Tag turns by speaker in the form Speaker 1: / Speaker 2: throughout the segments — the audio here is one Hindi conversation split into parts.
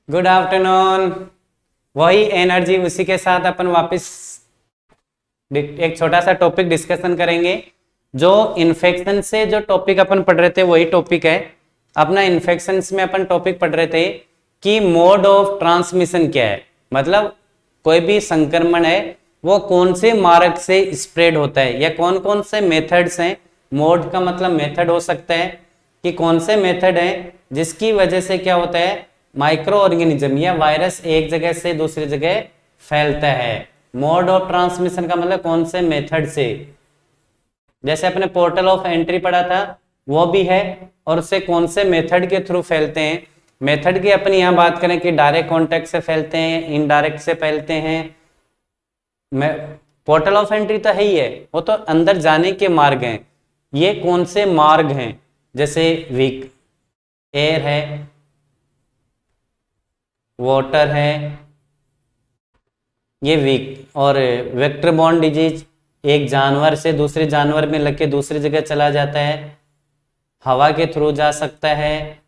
Speaker 1: Good afternoon. वही एनर्जी, उसी के साथ अपन वापस एक छोटा सा टॉपिक डिस्कशन करेंगे। जो इन्फेक्शन से जो टॉपिक अपन पढ़ रहे थे वही टॉपिक है अपना। इन्फेक्शन में अपन टॉपिक पढ़ रहे थे कि मोड ऑफ ट्रांसमिशन क्या है, मतलब कोई भी संक्रमण है वो कौन से मार्ग से स्प्रेड होता है या कौन कौन से मेथड्स हैं। मोड का मतलब मेथड हो सकता है कि कौन से मेथड हैं जिसकी वजह से क्या होता है, माइक्रो ऑर्गेनिज्म या वायरस एक जगह से दूसरी जगह फैलता है। मोड ऑफ ट्रांसमिशन का मतलब कौन से मेथड से, जैसे अपने पोर्टल ऑफ एंट्री पढ़ा था वो भी है, और उससे कौन से मेथड के थ्रू फैलते हैं। मेथड की अपन यहाँ बात करें कि डायरेक्ट कॉन्टेक्ट से फैलते हैं, इनडायरेक्ट से फैलते हैं। पोर्टल ऑफ एंट्री तो है ही है, वो तो अंदर जाने के मार्ग हैं। ये कौन से मार्ग हैं, जैसे वीक एयर है, वाटर है, ये वीक और वेक्टर बॉर्न डिजीज एक जानवर से दूसरे जानवर में लग के दूसरी जगह चला जाता है, हवा के थ्रू जा सकता है,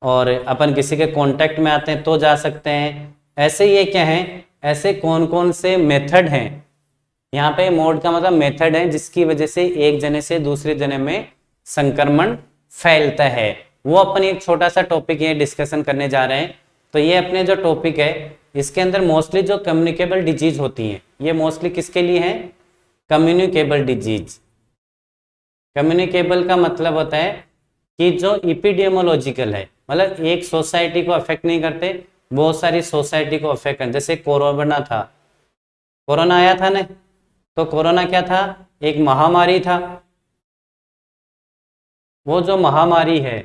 Speaker 1: और अपन किसी के कांटेक्ट में आते हैं तो जा सकते हैं। ऐसे ये क्या है, ऐसे कौन कौन से मेथड हैं। यहाँ पे मोड का मतलब मेथड है जिसकी वजह से एक जने से दूसरे जने में संक्रमण फैलता है। वो अपन एक छोटा सा टॉपिक ये डिस्कशन करने जा रहे हैं। तो ये अपने जो टॉपिक है इसके अंदर मोस्टली जो कम्युनिकेबल डिजीज होती हैं, ये मोस्टली किसके लिए हैं, कम्युनिकेबल डिजीज। कम्युनिकेबल का मतलब होता है कि जो इपिडेमोलॉजिकल है, मतलब एक सोसाइटी को अफेक्ट नहीं करते, बहुत सारी सोसाइटी को अफेक्ट करते। जैसे कोरोना था, कोरोना आया था ना, तो कोरोना क्या था, एक महामारी था। वो जो महामारी है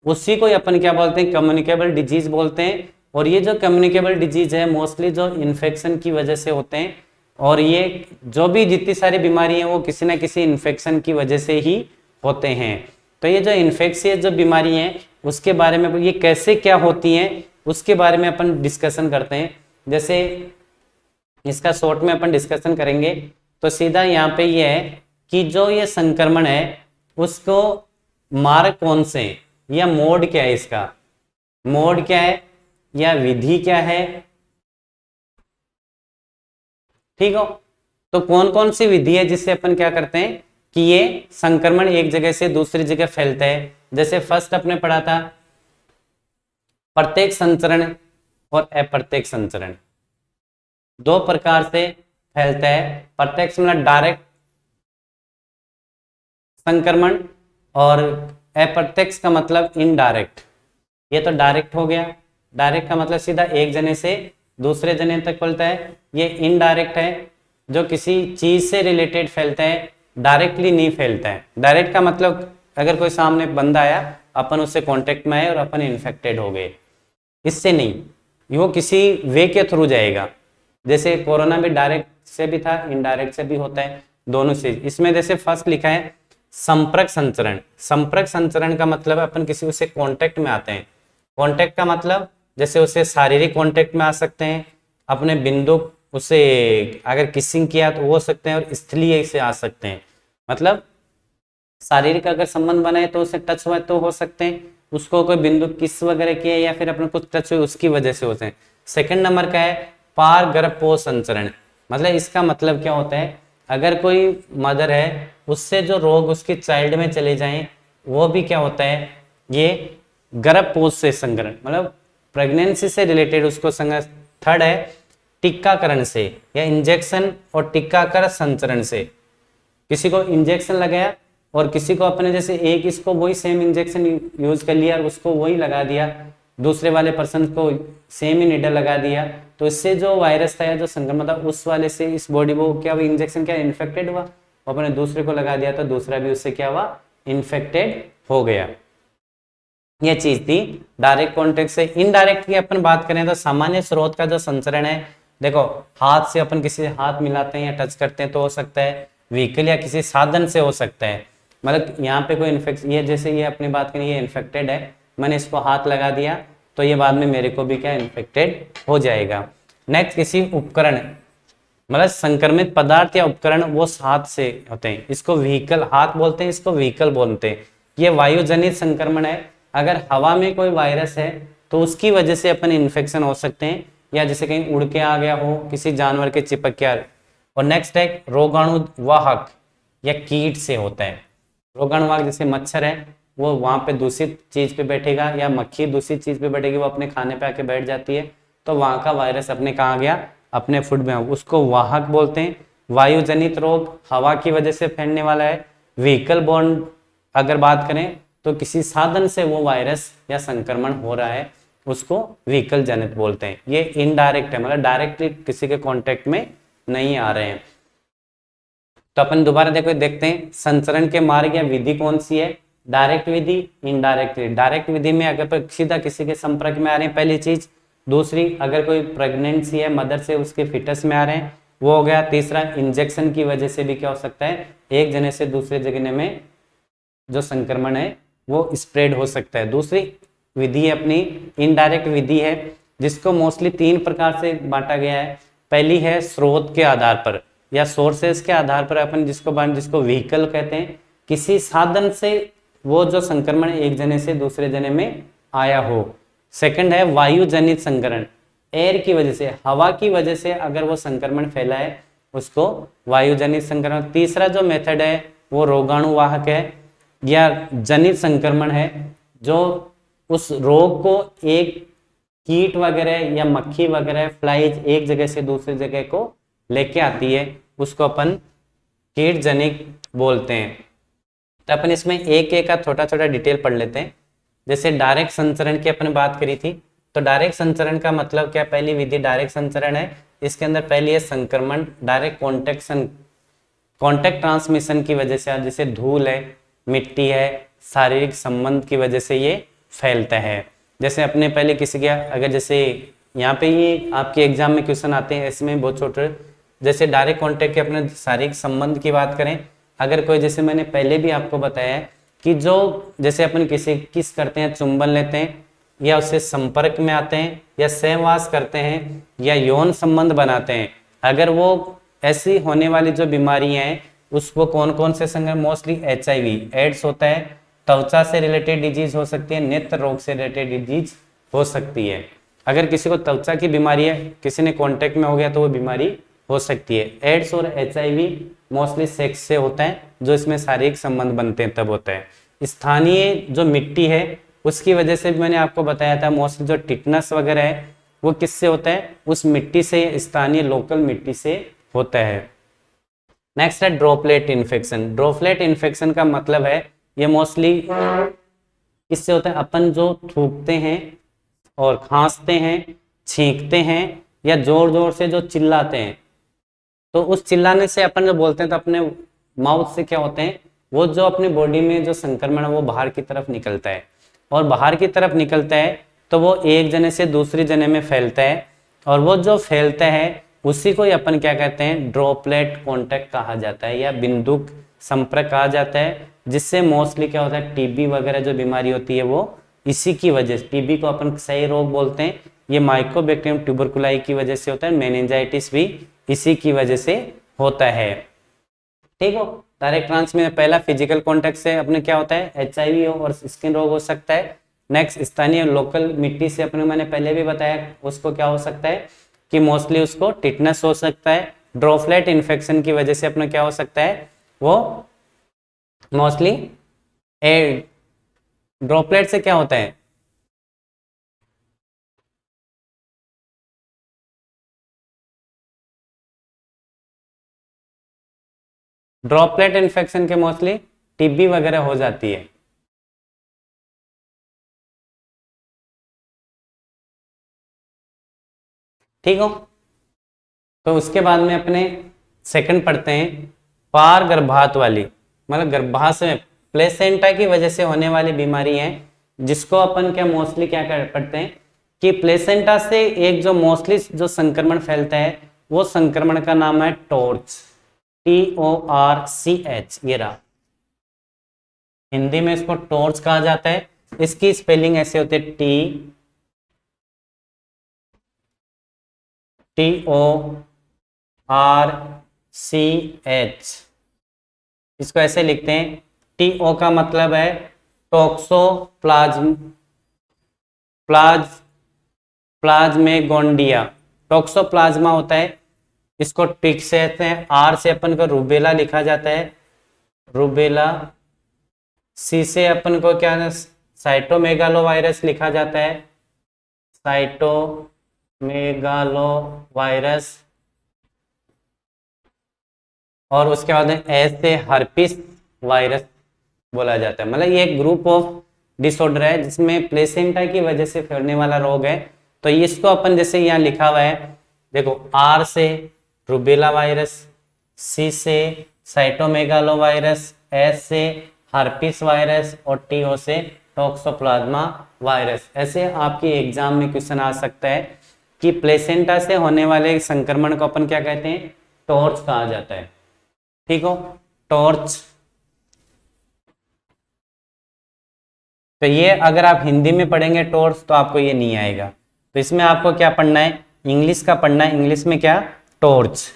Speaker 1: उसी को अपन क्या बोलते हैं, कम्युनिकेबल डिजीज बोलते हैं। और ये जो कम्युनिकेबल डिजीज है मोस्टली जो इन्फेक्शन की वजह से होते हैं, और ये जो भी जितनी सारी बीमारी हैं वो किसी ना किसी इन्फेक्शन की वजह से ही होते हैं। तो ये जो इन्फेक्शियस जो बीमारी हैं उसके बारे में, ये कैसे क्या होती हैं उसके बारे में अपन डिस्कशन करते हैं। जैसे इसका शॉर्ट में अपन डिस्कशन करेंगे तो सीधा यहाँ पे ये है कि जो ये संक्रमण है उसको मार्ग कौन से, या मोड क्या है, इसका मोड क्या है या विधि क्या है, ठीक हो। तो कौन कौन सी विधि है जिससे अपन क्या करते हैं कि ये संक्रमण एक जगह से दूसरी जगह फैलता है। जैसे फर्स्ट अपने पढ़ा था प्रत्येक संचरण और अप्रत्यक्ष संचरण, दो प्रकार से फैलता है। प्रत्यक्ष मतलब डायरेक्ट संक्रमण, और अप्रत्यक्ष का मतलब इनडायरेक्ट। ये तो डायरेक्ट हो गया, डायरेक्ट का मतलब सीधा एक जने से दूसरे जने तक फैलता है। ये इनडायरेक्ट है जो किसी चीज से रिलेटेड फैलता है, डायरेक्टली नहीं फैलता है। डायरेक्ट का मतलब अगर कोई सामने बंदा आया, अपन उससे कांटेक्ट में आए और अपन इन्फेक्टेड हो गए, इससे नहीं, वो किसी वे के थ्रू जाएगा। जैसे कोरोना भी डायरेक्ट से भी था, इनडायरेक्ट से भी होता है, दोनों से। इसमें जैसे फर्स्ट लिखा है संपर्क संचरण। संपर्क संचरण का मतलब है अपन किसी उससे कांटेक्ट में आते हैं। कांटेक्ट का मतलब जैसे उससे शारीरिक कांटेक्ट में आ सकते हैं, अपने बिंदु उससे अगर किसिंग किया तो हो सकते हैं, और स्थलीय से आ सकते हैं, मतलब शारीरिक अगर संबंध बनाए तो उससे टच हुआ तो हो सकते हैं, उसको कोई बिंदु किस वगैरह किया या फिर अपने कुछ टच हुए उसकी वजह से होते हैं। सेकंड नंबर का है पार गर्भपोष संचरण। मतलब इसका मतलब क्या होता है, अगर कोई मदर है उससे जो रोग उसके चाइल्ड में चले जाएं वो भी क्या होता है, ये गर्भपोष से संचरण, मतलब प्रेगनेंसी से रिलेटेड उसको संचरण। थर्ड है टीकाकरण से या इंजेक्शन और टीकाकरण संचरण से। किसी को इंजेक्शन लगाया और किसी को अपने जैसे एक इसको वही सेम इंजेक्शन यूज कर लिया और उसको वही लगा दिया, दूसरे वाले पर्सन को सेम ही नीडल लगा दिया, तो इससे जो वायरस था या जो संक्रमण था उस वाले से इस बॉडी को क्या, वो इंजेक्शन क्या इन्फेक्टेड हुआ, अपने दूसरे को लगा दिया तो दूसरा भी उससे क्या हुआ, इन्फेक्टेड हो गया। ये चीज थी डायरेक्ट कॉन्टेक्ट से। इनडायरेक्ट की अपन बात करें तो सामान्य स्रोत का जो संचरण है, देखो हाथ से अपन किसी हाथ मिलाते हैं या टच करते हैं तो हो सकता है, व्हीकल या किसी साधन से हो सकता है। मतलब यहाँ पे कोई इन्फेक्शन, ये जैसे ये अपनी बात करें ये इन्फेक्टेड है, मैंने इसको हाथ लगा दिया तो ये बाद में मेरे को भी क्या इन्फेक्टेड हो जाएगा। नेक्स्ट किसी उपकरण, मतलब संक्रमित पदार्थ या उपकरण वो हाथ से होते हैं, इसको व्हीकल हाथ बोलते हैं, इसको व्हीकल बोलते हैं। ये वायुजनित संक्रमण है। अगर हवा में कोई वायरस है तो उसकी वजह से अपन इन्फेक्शन हो सकते हैं, या जैसे कहीं उड़ के आ गया हो, किसी जानवर के चिपक के आ गया। और नेक्स्ट है रोगाणु वाहक या कीट से होता है। रोगाणु वाहक जैसे मच्छर है, वो वहां पे दूषित चीज पे बैठेगा, या मक्खी दूषित चीज पे बैठेगी, वो अपने खाने पे आके बैठ जाती है, तो वहां का वायरस अपने कहाँ गया, अपने फूड में, उसको वाहक बोलते हैं। वायु जनित रोग हवा की वजह से फैलने वाला है। व्हीकल बॉर्न अगर बात करें तो किसी साधन से वो वायरस या संक्रमण हो रहा है, उसको व्हीकल जनित बोलते हैं। ये इनडायरेक्ट है, मतलब डायरेक्टली किसी के कांटेक्ट में नहीं आ रहे हैं। तो अपन दोबारा देखते हैं संचरण के मार्ग या विधि कौन सी है, डायरेक्ट विधि, इनडायरेक्ट विधि। डायरेक्ट विधि में अगर सीधा किसी के संपर्क में आ रहे हैं, पहली चीज। दूसरी, अगर कोई प्रेगनेंसी है, मदर से उसके फिटस में आ रहे हैं, वो हो गया। तीसरा, इंजेक्शन की वजह से भी क्या हो सकता है, एक जने से दूसरे जगह में जो संक्रमण है वो स्प्रेड हो सकता है। दूसरी विधि अपनी इनडायरेक्ट विधि है, जिसको मोस्टली 3 प्रकार से बांटा गया है। पहली है स्रोत के आधार पर या सोर्सेस के आधार पर, अपन जिसको व्हीकल कहते हैं, किसी साधन से वो जो संक्रमण एक जने से दूसरे जने में आया हो। सेकंड है वायु जनित संक्रमण, एयर की वजह से, हवा की वजह से अगर वो संक्रमण फैला है, उसको वायु जनित संक्रमण। तीसरा जो मेथड है वो रोगाणु वाहक है या जनित संक्रमण है, जो उस रोग को एक कीट वगैरह या मक्खी वगैरह फ्लाइज एक जगह से दूसरी जगह को लेके आती है, उसको अपन कीट जनित बोलते हैं। तो अपन इसमें एक एक का छोटा छोटा डिटेल पढ़ लेते हैं। जैसे डायरेक्ट संचरण की अपन बात करी थी, तो डायरेक्ट संचरण का मतलब क्या, पहली विधि डायरेक्ट संचरण है। इसके अंदर पहली है संक्रमण डायरेक्ट कॉन्टेक्ट ट्रांसमिशन की वजह से, जैसे धूल है, मिट्टी है, शारीरिक संबंध की वजह से ये फैलता है। जैसे अपने पहले किसी के, अगर जैसे यहाँ पे ये आपके एग्जाम में क्वेश्चन आते हैं, इसमें बहुत छोटे, जैसे डायरेक्ट कॉन्टेक्ट के अपने शारीरिक संबंध की बात करें, अगर कोई, जैसे मैंने पहले भी आपको बताया है कि जो जैसे अपन किसी किस करते हैं, चुंबन लेते हैं, या उससे संपर्क में आते हैं, या सहवास करते हैं, या यौन संबंध बनाते हैं, अगर वो ऐसी होने वाली जो बीमारियां हैं, उसको कौन कौन से संक्रमण, मोस्टली HIV एड्स होता है, त्वचा से रिलेटेड डिजीज हो सकती है, नेत्र रोग से रिलेटेड डिजीज हो सकती है। अगर किसी को त्वचा की बीमारी है, किसी ने कांटेक्ट में हो गया, तो वो बीमारी हो सकती है। एड्स और HIV मोस्टली सेक्स से होता है, जो इसमें शारीरिक संबंध बनते हैं तब होता है। स्थानीय जो मिट्टी है उसकी वजह से भी मैंने आपको बताया था, मोस्टली जो टिटनस वगैरह है वो किससे होता है, उस मिट्टी से, स्थानीय लोकल मिट्टी से होता है। नेक्स्ट है ड्रॉपलेट इन्फेक्शन। ड्रॉपलेट इन्फेक्शन का मतलब है, ये मोस्टली किससे होता है, अपन जो थूकते हैं और खांसते हैं, छींकते हैं, या जोर जोर से जो चिल्लाते हैं, तो उस चिल्लाने से अपन जो बोलते हैं, तो अपने माउथ से क्या होते हैं, वो जो अपनी बॉडी में जो संक्रमण है वो बाहर की तरफ निकलता है, और बाहर की तरफ निकलता है तो वो एक जने से दूसरी जने में फैलता है, और वो जो फैलता है उसी को ही अपन क्या कहते हैं, ड्रॉपलेट कॉन्टैक्ट कहा जाता है, या बिंदुक संपर्क कहा जाता है। जिससे मोस्टली क्या होता है, टीबी वगैरह जो बीमारी होती है वो इसी की वजह से, टीबी को अपन क्षय रोग बोलते हैं, ये माइकोबैक्टीरियम ट्यूबरकुलाई की वजह से होता है। मेनिंजाइटिस भी इसी की वजह से होता है। ठीक हो, डायरेक्ट ट्रांसमिशन पहला फिजिकल कॉन्टेक्ट से अपने क्या होता है, HIV हो और स्किन रोग हो सकता है। नेक्स्ट स्थानीय लोकल मिट्टी से, अपने मैंने पहले भी बताया, उसको क्या हो सकता है कि मोस्टली उसको टिटनस हो सकता है। ड्रॉपलेट इन्फेक्शन की वजह से अपना क्या हो सकता है, वो मोस्टली ड्रॉपलेट से क्या होता है, ड्रॉपलेट इन्फेक्शन के मोस्टली टीबी वगैरह हो जाती है। ठीक हो, तो उसके बाद में अपने सेकंड पढ़ते हैं, पार गर्भात वाली, मतलब गर्भाशय में प्लेसेंटा की वजह से होने वाली बीमारी है, जिसको अपन क्या मोस्टली क्या कर पढ़ते हैं कि प्लेसेंटा से एक जो मोस्टली जो संक्रमण फैलता है, वो संक्रमण का नाम है टॉर्च, TORCH, ये रहा, हिंदी में इसको टॉर्च कहा जाता है। इसकी स्पेलिंग ऐसे होती है, TORCH, इसको ऐसे लिखते हैं। TO का मतलब है टॉक्सोप्लाज्म प्लाज प्लाज्मेगोंडिया, टोक्सोप्लाज्मा होता है, इसको टिक से कहते हैं। आर से अपन को रूबेला लिखा जाता है, रूबेला। सी से अपन को क्या है, साइटोमेगालो वायरस लिखा जाता है, साइटोमेगालो वायरस। और उसके बाद एस से हर्पिस वायरस बोला जाता है। मतलब ये एक ग्रुप ऑफ डिसऑर्डर है जिसमें प्लेसेंटा की वजह से फैलने वाला रोग है। तो इसको अपन जैसे यहाँ लिखा हुआ है, देखो, आर से रूबेला वायरस, सी से साइटोमेगालो वायरस, एस से हर्पिस वायरस और टी ओ से टोक्सोप्लाज्मा वायरस। ऐसे आपकी एग्जाम में क्वेश्चन आ सकता है कि प्लेसेंटा से होने वाले संक्रमण को अपन क्या कहते हैं, टॉर्च कहा जाता है। ठीक हो, टॉर्च। तो ये अगर आप हिंदी में पढ़ेंगे टॉर्च तो आपको ये नहीं आएगा। तो इसमें आपको क्या पढ़ना है, इंग्लिश का पढ़ना है। इंग्लिश में क्या, टॉर्च,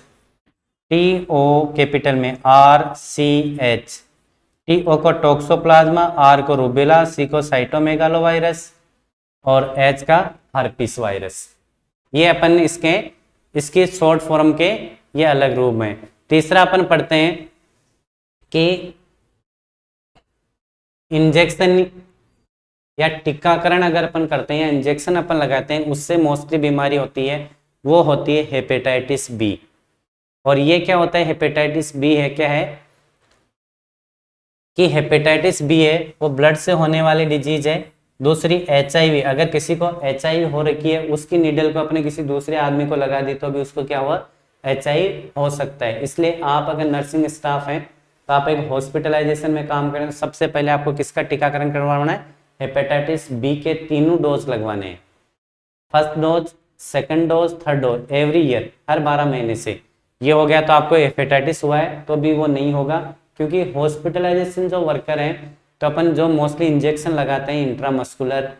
Speaker 1: टी ओ कैपिटल में R C H. T O को टोक्सोप्लाज्मा, आर को रूबेला, सी को साइटोमेगालो वायरस और एच का हर्पिस वायरस। ये अपन इसके शॉर्ट फॉर्म के ये अलग रूप में। तीसरा अपन पढ़ते हैं कि इंजेक्शन या टीकाकरण अगर अपन करते हैं या इंजेक्शन अपन लगाते हैं, उससे मोस्टली बीमारी होती है, वो होती है हेपेटाइटिस बी। और ये क्या होता है, हेपेटाइटिस बी है, क्या है कि हेपेटाइटिस बी है वो ब्लड से होने वाली डिजीज है। दूसरी HIV, अगर किसी को HIV हो रखी है, उसकी नीडल को अपने किसी दूसरे आदमी को लगा दी तो भी उसको क्या हुआ, HIV हो सकता है। इसलिए आप अगर नर्सिंग स्टाफ हैं तो आप एक हॉस्पिटलाइजेशन में काम करें तो सबसे पहले आपको किसका टीकाकरण करवाना है, हेपेटाइटिस बी के तीनों डोज लगवाने हैं। First dose, second dose, third dose every year, हर 12 महीने से। ये हो गया तो आपको हेपेटाइटिस हुआ है तो भी वो नहीं होगा, क्योंकि हॉस्पिटलाइजेशन जो वर्कर हैं तो अपन जो मोस्टली इंजेक्शन लगाते हैं इंट्रामस्कुलर,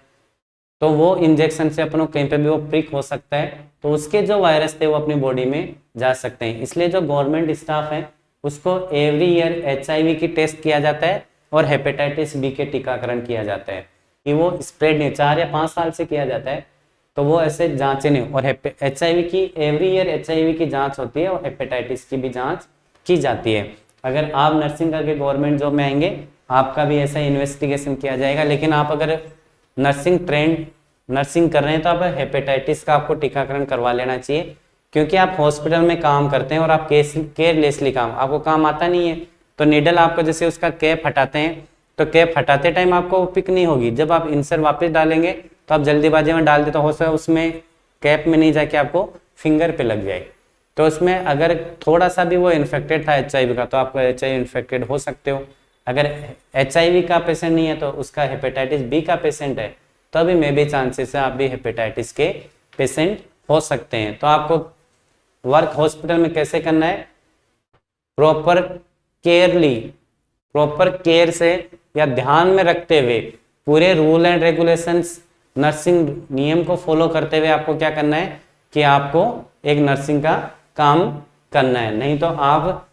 Speaker 1: तो वो इंजेक्शन से अपन को कहीं पे भी वो प्रिक हो सकता है, तो उसके जो वायरस थे वो अपनी बॉडी में जा सकते हैं। इसलिए जो गवर्नमेंट स्टाफ है उसको एवरी ईयर HIV की टेस्ट किया जाता है और हेपेटाइटिस बी के टीकाकरण किया जाता है कि वो स्प्रेड नहीं, 4 या 5 साल से किया जाता है, तो वो ऐसे जांचे नहीं। और HIV की एवरी ईयर HIV की जांच होती है और हेपेटाइटिस की भी जांच की जाती है। अगर आप नर्सिंग करके गवर्नमेंट जॉब में आएंगे आपका भी ऐसा इन्वेस्टिगेशन किया जाएगा। लेकिन आप अगर नर्सिंग कर रहे हैं तो आप हेपेटाइटिस का आपको टीकाकरण करवा लेना चाहिए, क्योंकि आप हॉस्पिटल में काम करते हैं और आप केयरलेसली आपको काम आता नहीं है, तो नीडल आपको जैसे उसका कैप हटाते हैं तो कैप हटाते टाइम आपको पिक नहीं होगी, जब आप इंसर्ट वापस डालेंगे तो आप जल्दीबाजी में डाल दे तो हो सकता है उसमें कैप में नहीं जाके आपको फिंगर पे लग जाए। तो उसमें अगर थोड़ा सा भी वो इन्फेक्टेड था HIV का तो आपको HIV इन्फेक्टेड हो सकते हो। अगर HIV का पेशेंट नहीं है तो उसका हेपेटाइटिस बी का पेशेंट है तो अभी मे भी चांसेस है आप भी हेपेटाइटिस के पेशेंट हो सकते हैं। तो आपको वर्क हॉस्पिटल में कैसे करना है, प्रॉपर केयर से या ध्यान में रखते हुए पूरे रूल एंड रेगुलेशंस नर्सिंग नियम को फॉलो करते हुए आपको क्या करना है कि आपको एक नर्सिंग का काम करना है। नहीं तो आप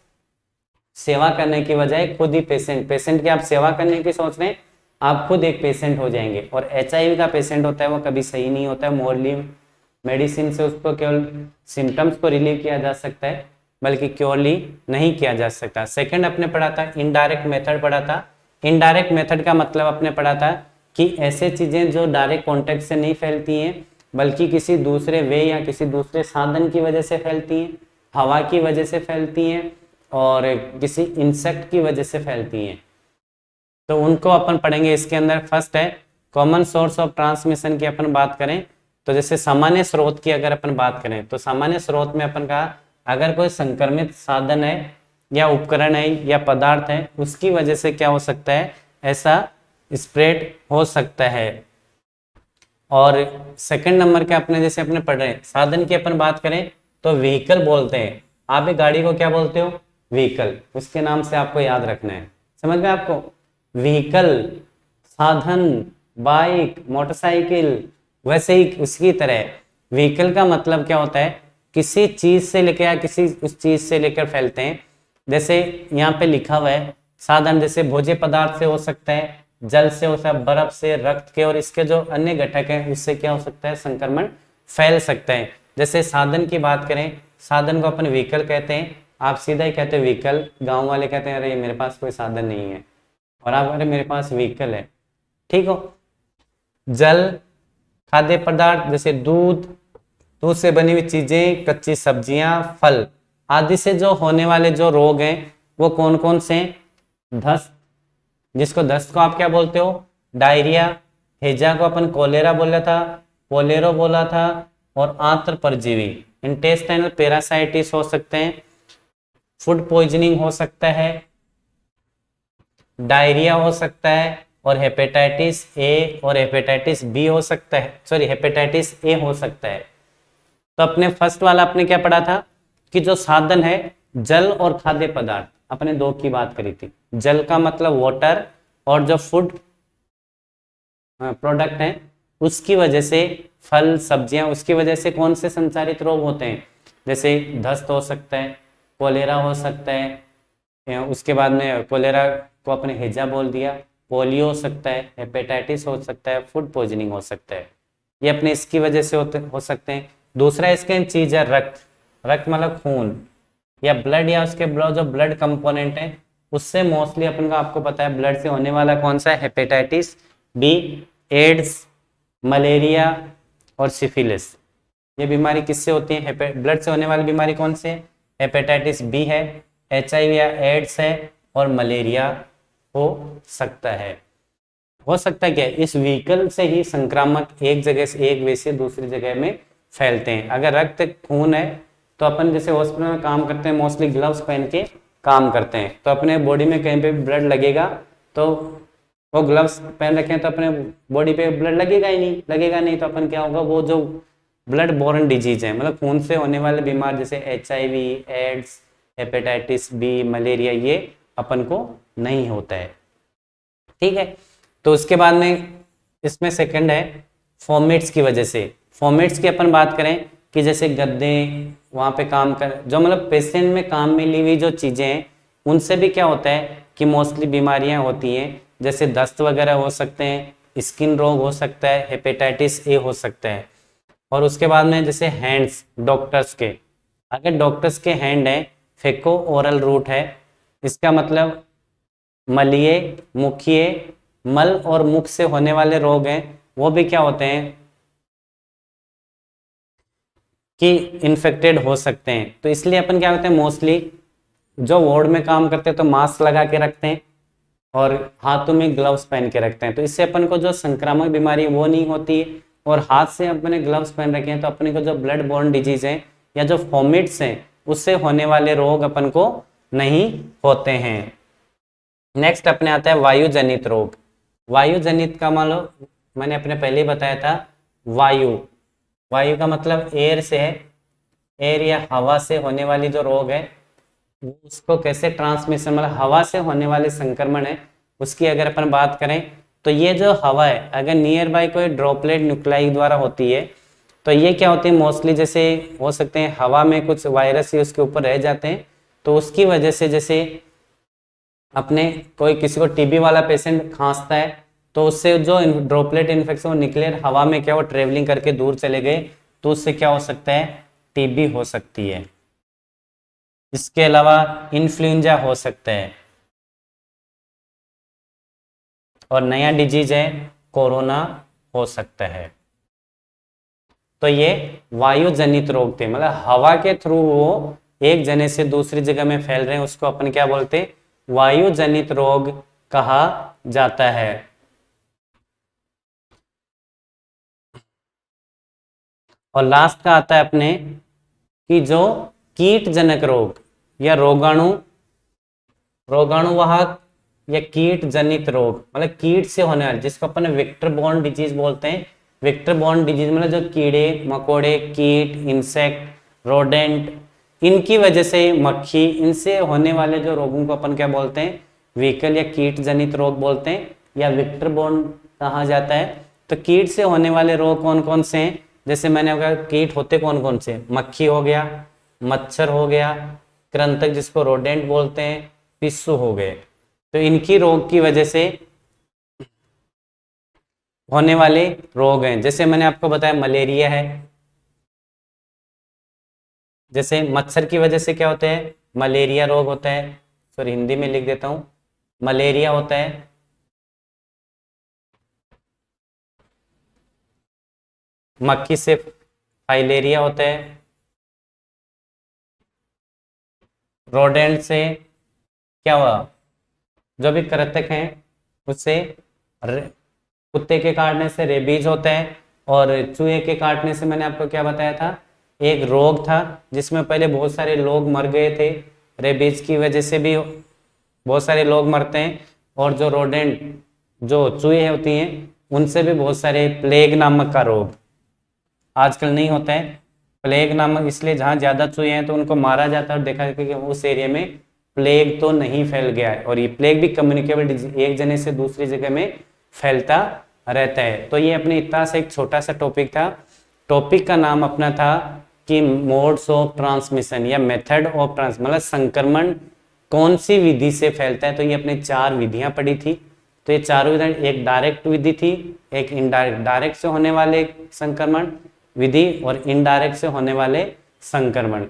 Speaker 1: सेवा करने की बजाय खुद ही पेशेंट की आप सेवा करने की सोच रहे हैं, आप खुद एक पेशेंट हो जाएंगे। और HIV का पेशेंट होता है वो कभी सही नहीं होता है। मोरली मेडिसिन से उसको केवल सिम्टम्स को रिलीव किया जा सकता है, बल्कि क्योरली नहीं किया जा सकता। सेकंड अपने पढ़ा था इनडायरेक्ट मेथड पढ़ा था। इनडायरेक्ट मेथड का मतलब अपने पढ़ा था कि ऐसे चीजें जो डायरेक्ट कॉन्टेक्ट से नहीं फैलती हैं बल्कि किसी दूसरे वे या किसी दूसरे साधन की वजह से फैलती हैं, हवा की वजह से फैलती हैं और किसी इंसेक्ट की वजह से फैलती हैं, तो उनको अपन पढ़ेंगे। इसके अंदर फर्स्ट है कॉमन सोर्स ऑफ ट्रांसमिशन की अपन बात करें तो जैसे सामान्य स्रोत की अगर अपन बात करें तो सामान्य स्रोत में अपन कहा अगर कोई संक्रमित साधन है या उपकरण है या पदार्थ है उसकी वजह से क्या हो सकता है, ऐसा स्प्रेड हो सकता है। और सेकंड नंबर के अपने जैसे अपने पढ़ रहे हैं साधन की अपन बात करें तो व्हीकल बोलते हैं। आप एक गाड़ी को क्या बोलते हो, व्हीकल, उसके नाम से आपको याद रखना है। समझ में आपको, व्हीकल साधन, बाइक, मोटरसाइकिल, वैसे ही उसकी तरह व्हीकल का मतलब क्या होता है, किसी चीज से लेकर या किसी उस चीज से लेकर फैलते हैं। जैसे यहाँ पे लिखा हुआ है साधन, जैसे भोज्य पदार्थ से हो सकता है, जल से हो सकता है, बर्फ से, रक्त के और इसके जो अन्य घटक हैं उससे क्या हो सकता है, संक्रमण फैल सकता है। जैसे साधन की बात करें, साधन को अपन व्हीकल कहते हैं, आप सीधा ही कहते हैं व्हीकल, गांव वाले कहते हैं अरे मेरे पास कोई साधन नहीं है, और आप अरे मेरे पास व्हीकल है, ठीक हो। जल, खाद्य पदार्थ जैसे दूध, दूध से बनी हुई चीजें, कच्ची सब्जियां, फल आदि से जो होने वाले जो रोग हैं वो कौन कौन से हैं? दस्त, जिसको दस्त को आप क्या बोलते हो, डायरिया। हैजा को अपन कोलेरा बोला था, पोलेरो बोला था। और आंत्र परजीवी, इंटेस्टाइनल पैरासाइटिस हो सकते हैं, फूड पॉइजनिंग हो सकता है, डायरिया हो सकता है, और हेपेटाइटिस ए और हेपेटाइटिस बी हो सकता है, सॉरी हेपेटाइटिस ए हो सकता है। तो अपने फर्स्ट वाला अपने क्या पढ़ा था कि जो साधन है जल और खाद्य पदार्थ, अपने दो की बात करी थी। जल का मतलब वाटर, और जो फूड प्रोडक्ट हैं उसकी वजह से, फल सब्जियां, उसकी वजह से कौन से संचारित रोग होते हैं, जैसे दस्त हो सकता है, कोलेरा हो सकता है, उसके बाद में कोलेरा को अपने हैजा बोल दिया, पोलियो हो सकता है, हेपेटाइटिस हो सकता है, फूड पॉइजनिंग हो सकता है, ये अपने इसकी वजह से हो सकते हैं। दूसरा इसका चीज है रक्त, रक्त मतलब खून या ब्लड, या उसके जो ब्लड कंपोनेंट है उससे मोस्टली अपन का आपको पता है ब्लड से होने वाला कौन सा है, हेपेटाइटिस बी, एड्स, मलेरिया और सिफिलिस। ये बीमारी किससे होती है, ब्लड से होने वाली बीमारी कौन सी है, हेपेटाइटिस बी है, HIV या एड्स है, और मलेरिया हो सकता है। हो सकता है क्या, इस व्हीकल से ही संक्रामक एक जगह से, एक वे से दूसरी जगह में फैलते हैं। अगर रक्त खून है तो अपन जैसे हॉस्पिटल में काम करते हैं मोस्टली ग्लव्स पहन के काम करते हैं, तो अपने बॉडी में कहीं पे भी ब्लड लगेगा तो वो ग्लव्स पहन रखे हैं तो अपने बॉडी पे ब्लड लगेगा ही नहीं, लगेगा नहीं तो अपन क्या होगा, वो जो ब्लड बोर्न डिजीज है मतलब खून से होने वाले बीमार जैसे HIV, AIDS, hepatitis B, malaria, ये अपन को नहीं होता है, ठीक है। तो उसके बाद में इसमें सेकंड है फॉर्मेट्स की वजह से। फॉर्मेट्स की अपन बात करें कि जैसे गद्दे, वहाँ पे काम कर जो मतलब पेशेंट में काम में ली हुई जो चीज़ें हैं उनसे भी क्या होता है कि मोस्टली बीमारियां होती हैं, जैसे दस्त वगैरह हो सकते हैं, स्किन रोग हो सकता है, हेपेटाइटिस ए हो सकता है। और उसके बाद में जैसे हैंड्स, डॉक्टर्स के, अगर डॉक्टर्स के हैंड है, फेको ओरल रूट है, इसका मतलब मलीय, मुखीय, मल और मुख से होने वाले रोग हैं वो भी क्या होते हैं कि इन्फेक्टेड हो सकते हैं। तो इसलिए अपन क्या करते हैं मोस्टली जो वार्ड में काम करते हैं तो मास्क लगा के रखते हैं और हाथों में ग्लव्स पहन के रखते हैं, तो इससे अपन को जो संक्रामक बीमारी वो नहीं होती है। और हाथ से अपने ग्लव्स पहन रखे हैं तो अपने को जो ब्लड बोर्न डिजीज है या जो फॉमिट्स हैं उससे होने वाले रोग अपन को नहीं होते हैं। नेक्स्ट अपने आता है वायु जनित रोग। वायु जनित का मान लो मैंने अपने पहले ही बताया था, वायु, वायु का मतलब एयर से है, एयर या हवा से होने वाली जो रोग है उसको कैसे ट्रांसमिशन मतलब हवा से होने वाले संक्रमण है उसकी अगर अपन बात करें तो ये जो हवा है अगर नियर बाय कोई ड्रॉपलेट न्यूक्लाई द्वारा होती है तो ये क्या होती है मोस्टली जैसे हो सकते हैं हवा में कुछ वायरस ही उसके ऊपर रह जाते हैं, तो उसकी वजह से जैसे अपने कोई किसी को TB वाला पेशेंट खांसता है तो उससे जो ड्रॉपलेट इन्फेक्शन वो निकले हवा में क्या वो ट्रेवलिंग करके दूर चले गए तो उससे क्या हो सकता है, TB हो सकती है। इसके अलावा इन्फ्लुएंजा हो सकता है और नया डिजीज है कोरोना हो सकता है। तो ये वायु जनित रोग थे, मतलब हवा के थ्रू वो एक जने से दूसरी जगह में फैल रहे हैं, उसको अपन क्या बोलते हैं, वायु जनित रोग कहा जाता है। और लास्ट का आता है अपने कि जो कीटजनक रोग या रोगाणु, रोगाणुवाहक या कीट जनित रोग मतलब कीट से होने वाले जिसको अपन वेक्टर बॉर्न डिजीज बोलते हैं। वेक्टर बॉर्न डिजीज मतलब जो कीड़े मकोड़े, कीट, इंसेक्ट, रोडेंट, इनकी वजह से मक्खी, इनसे होने वाले जो रोगों को अपन क्या बोलते हैं, व्हीकल या कीट जनित रोग बोलते हैं या वेक्टर बॉर्न कहा जाता है। तो कीट से होने वाले रोग कौन कौन से हैं, जैसे मैंने कहा कीट होते कौन कौन से, मक्खी हो गया, मच्छर हो गया, कृंतक जिसको रोडेंट बोलते हैं, पिस्सू हो गए। तो इनकी रोग की वजह से होने वाले रोग हैं। जैसे मैंने आपको बताया मलेरिया है, जैसे मच्छर की वजह से क्या होता है, मलेरिया रोग होता है। सॉरी, हिंदी में लिख देता हूँ, मलेरिया होता है। मक्खी से फाइलेरिया होता है। रोडेंट से क्या हुआ, जो भी कृंतक हैं उससे कुत्ते के काटने से रेबीज होता है। और चूहे के काटने से मैंने आपको क्या बताया था, एक रोग था जिसमें पहले बहुत सारे लोग मर गए थे। रेबीज की वजह से भी बहुत सारे लोग मरते हैं। और जो रोडेंट, जो चूहे होती हैं, उनसे भी बहुत सारे प्लेग नामक का रोग आजकल नहीं होता है। प्लेग नामक इसलिए जहाँ ज़्यादा चूहे हैं तो उनको मारा जाता है और देखा जाता है कि उस एरिया में प्लेग तो नहीं फैल गया है। और ये प्लेग भी कम्युनिकेबल डिजीज, एक जगह से दूसरी जगह में फैलता रहता है। तो ये अपने इतना सा एक छोटा सा टॉपिक था। टॉपिक का नाम अपना था कि मोड्स ऑफ ट्रांसमिशन या मेथड ऑफ ट्रांस, मतलब संक्रमण कौन सी विधि से फैलता है। तो ये अपने 4 विधियां पढ़ी थी। तो ये चारों विधि, एक डायरेक्ट विधि थी, एक इनडायरेक्ट, डायरेक्ट से होने वाले संक्रमण विधि और इनडायरेक्ट से होने वाले संक्रमण।